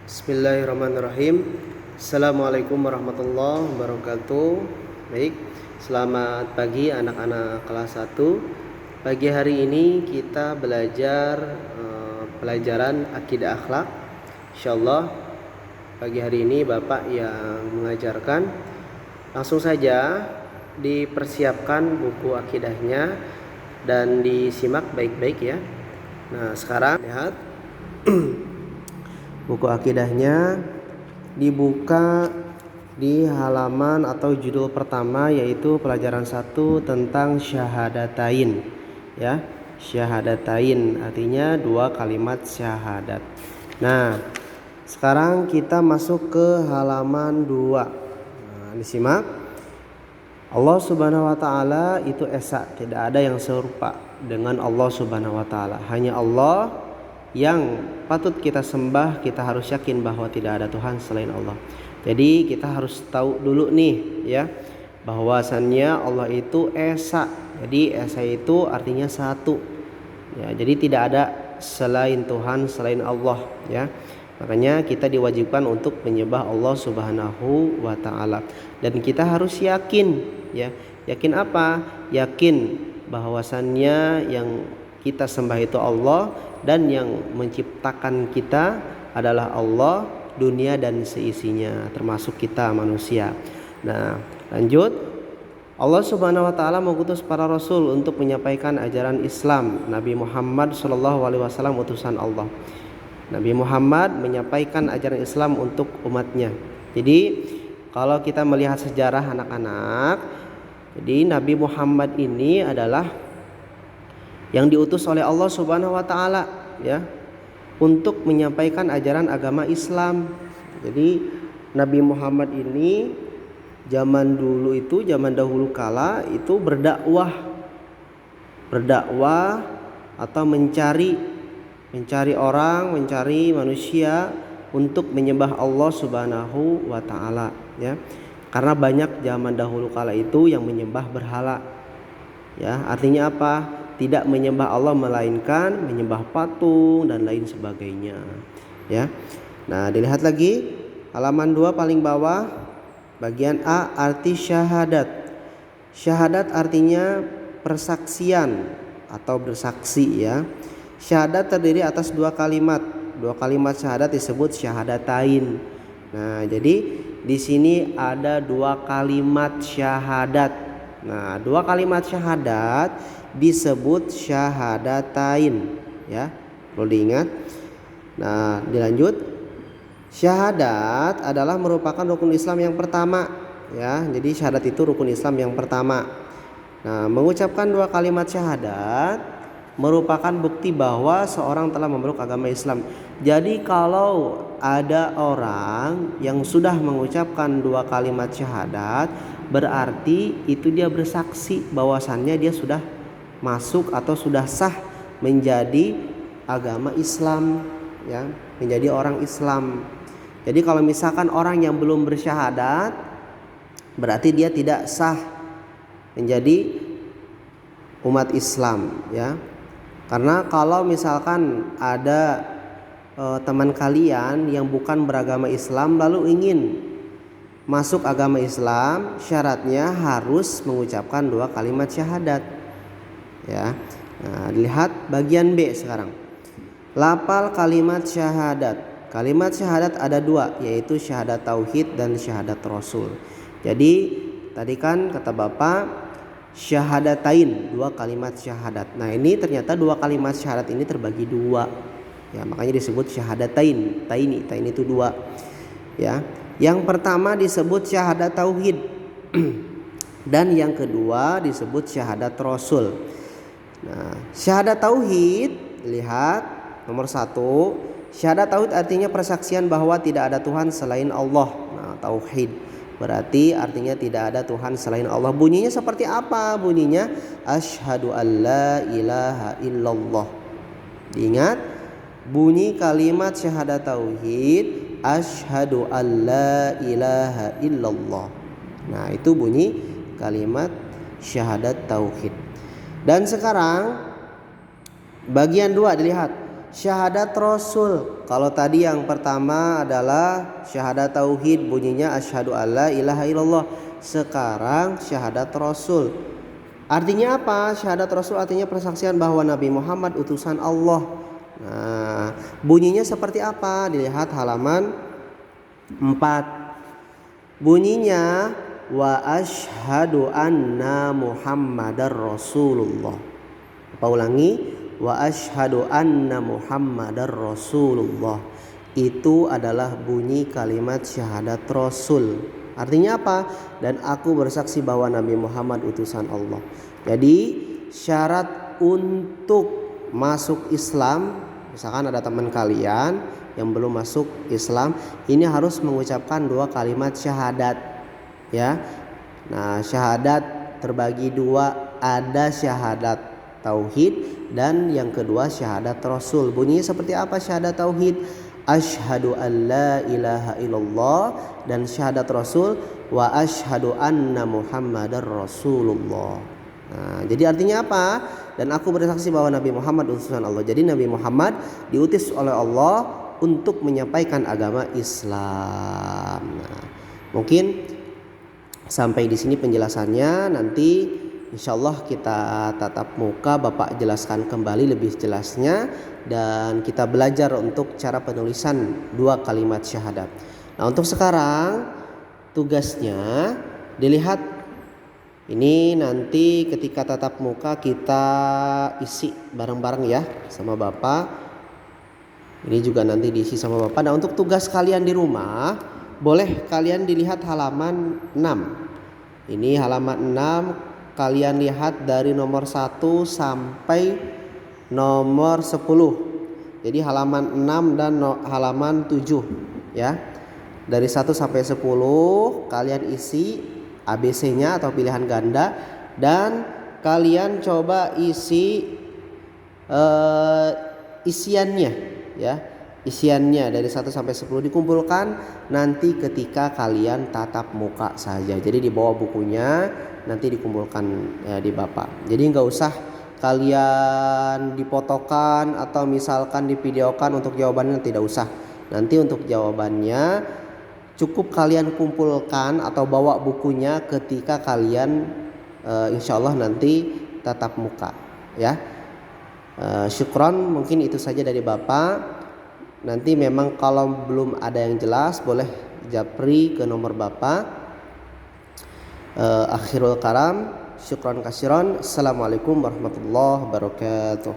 Bismillahirrahmanirrahim. Assalamualaikum warahmatullahi wabarakatuh. Baik, selamat pagi anak-anak kelas 1. Pagi hari ini kita belajar pelajaran akidah akhlak. Insyaallah pagi hari ini Bapak yang mengajarkan. Langsung saja dipersiapkan buku akidahnya dan disimak baik-baik ya. Nah, sekarang lihat buku akidahnya dibuka di halaman atau judul pertama, yaitu pelajaran 1 tentang syahadatain ya. Syahadatain artinya 2 kalimat syahadat. Nah, sekarang kita masuk ke halaman 2. Disimak. Allah Subhanahu wa taala itu esa, tidak ada yang serupa dengan Allah Subhanahu wa taala. Hanya Allah yang patut kita sembah. Kita harus yakin bahwa tidak ada Tuhan selain Allah. Jadi kita harus tahu dulu nih ya, bahwasannya Allah itu esa. Jadi esa itu artinya satu ya, jadi tidak ada selain Tuhan selain Allah ya. Makanya kita diwajibkan untuk menyembah Allah Subhanahu wa taala. Dan kita harus yakin ya. Yakin apa? Yakin bahwasannya yang kita sembah itu Allah, dan yang menciptakan kita adalah Allah, dunia dan seisinya, termasuk kita manusia. Nah, lanjut. Allah Subhanahu wa taala mengutus para rasul untuk menyampaikan ajaran Islam. Nabi Muhammad SAW utusan Allah. Nabi Muhammad menyampaikan ajaran Islam untuk umatnya. Jadi kalau kita melihat sejarah anak-anak, jadi Nabi Muhammad ini adalah yang diutus oleh Allah Subhanahu wa taala ya, untuk menyampaikan ajaran agama Islam. Jadi Nabi Muhammad ini zaman dahulu kala itu berdakwah atau mencari orang, mencari manusia untuk menyembah Allah Subhanahu wa taala ya. Karena banyak zaman dahulu kala itu yang menyembah berhala. Ya, artinya apa? Tidak menyembah Allah melainkan menyembah patung dan lain sebagainya ya. Nah, dilihat lagi halaman 2 paling bawah, bagian A, arti syahadat. Syahadat artinya persaksian atau bersaksi ya. Syahadat terdiri atas 2 kalimat. 2 kalimat syahadat disebut syahadatain. Nah, jadi di sini ada 2 kalimat syahadat. Nah, 2 kalimat syahadat disebut syahadatain ya, perlu diingat. Nah, dilanjut. Syahadat adalah merupakan rukun Islam yang pertama ya. Jadi syahadat itu rukun Islam yang pertama. Nah, mengucapkan 2 kalimat syahadat merupakan bukti bahwa seorang telah memeluk agama Islam. Jadi kalau ada orang yang sudah mengucapkan 2 kalimat syahadat, berarti itu dia bersaksi bahwasannya dia sudah masuk atau sudah sah menjadi agama Islam ya, menjadi orang Islam. Jadi kalau misalkan orang yang belum bersyahadat, berarti dia tidak sah menjadi umat Islam ya. Karena kalau misalkan ada teman kalian yang bukan beragama Islam lalu ingin masuk agama Islam, syaratnya harus mengucapkan 2 kalimat syahadat ya. Nah, dilihat bagian B sekarang. Lafal kalimat syahadat. Kalimat syahadat ada 2, yaitu syahadat tauhid dan syahadat rasul. Jadi tadi kan kata Bapak syahadatain, 2 kalimat syahadat. Nah, ini ternyata 2 kalimat syahadat ini terbagi 2 ya, makanya disebut syahadatain. Tain itu 2 ya. Yang pertama disebut syahadat tauhid dan yang kedua disebut syahadat rasul. Nah, syahadat tauhid, lihat nomor 1. Syahadat tauhid artinya persaksian bahwa tidak ada Tuhan selain Allah. Nah, tauhid berarti artinya tidak ada Tuhan selain Allah. Bunyinya seperti apa? Bunyinya asyhadu alla ilaha illallah. Diingat, bunyi kalimat syahadat tauhid asyhadu alla ilaha illallah. Nah, itu bunyi kalimat syahadat tauhid. Dan sekarang bagian 2 dilihat, syahadat rasul. Kalau tadi yang pertama adalah syahadat tauhid, bunyinya asyhadu alla ilaha illallah. Sekarang syahadat rasul. Artinya apa? Syahadat rasul artinya persaksian bahwa Nabi Muhammad utusan Allah. Nah, bunyinya seperti apa? Dilihat halaman 4. Bunyinya wa asyhadu anna Muhammadar Rasulullah. Apa ulangi? Wa asyhadu anna Muhammadar Rasulullah. Itu adalah bunyi kalimat syahadat rasul. Artinya apa? Dan aku bersaksi bahwa Nabi Muhammad utusan Allah. Jadi syarat untuk masuk Islam, misalkan ada teman kalian yang belum masuk Islam, ini harus mengucapkan 2 kalimat syahadat, ya. Nah, syahadat terbagi 2, ada syahadat tauhid dan yang kedua syahadat rasul. Bunyinya seperti apa syahadat tauhid? Asyhadu an la ilaha illallah, dan syahadat rasul wa asyhadu anna Muhammadar Rasulullah. Nah, jadi artinya apa? Dan aku bersaksi bahwa Nabi Muhammad utusan Allah. Jadi Nabi Muhammad diutus oleh Allah untuk menyampaikan agama Islam. Nah, mungkin sampai di sini penjelasannya. Nanti insyaallah kita tatap muka, Bapak jelaskan kembali lebih jelasnya, dan kita belajar untuk cara penulisan 2 kalimat syahadat. Nah, untuk sekarang tugasnya dilihat ini, nanti ketika tatap muka kita isi bareng-bareng ya sama Bapak. Ini juga nanti diisi sama Bapak. Nah, untuk tugas kalian di rumah, boleh kalian dilihat halaman 6. Ini halaman 6, kalian lihat dari nomor 1 sampai nomor 10. Jadi halaman 6 dan halaman 7 ya. Dari 1 sampai 10 kalian isi ABC-nya atau pilihan ganda, dan kalian coba isi isiannya ya. Isiannya dari 1 sampai 10 dikumpulkan nanti ketika kalian tatap muka saja. Jadi di bawah bukunya nanti dikumpulkan di Bapak. Jadi nggak usah kalian dipotokan atau misalkan divideokan untuk jawabannya, tidak usah. Nanti untuk jawabannya cukup kalian kumpulkan atau bawa bukunya ketika kalian insya Allah nanti tatap muka ya. Syukron, mungkin itu saja dari Bapak. Nanti memang kalau belum ada yang jelas boleh japri ke nomor Bapak. Akhirul karam, syukron kasiron. Assalamualaikum warahmatullahi wabarakatuh.